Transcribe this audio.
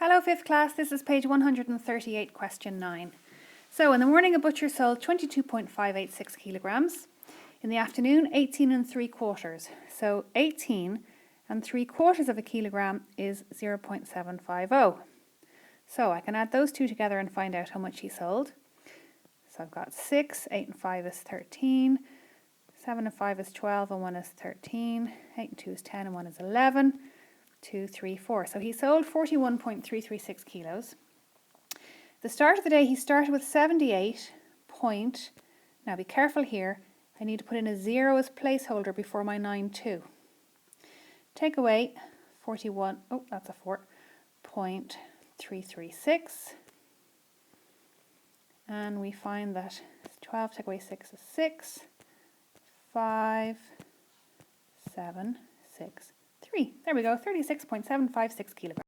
Hello 5th class, this is page 138, question 9. So in the morning a butcher sold 22.586 kilograms. In the afternoon 18 3/4. So 18 3/4 of a kilogram is 0.750. So I can add those two together and find out how much he sold. So I've got 6, 8 and 5 is 13, 7 and 5 is 12 and 1 is 13, 8 and 2 is 10 and 1 is 11. 2, 3, 4. So he sold 41.336 kilos. The start of the day he started with 78 point. Now be careful here. I need to put in a 0 as placeholder before my 9.2. Take away 41. Oh, that's a 4.336. And we find that 12 take away 6 is 6. 5, 7, 6. 3. There we go, 36.756 kilograms.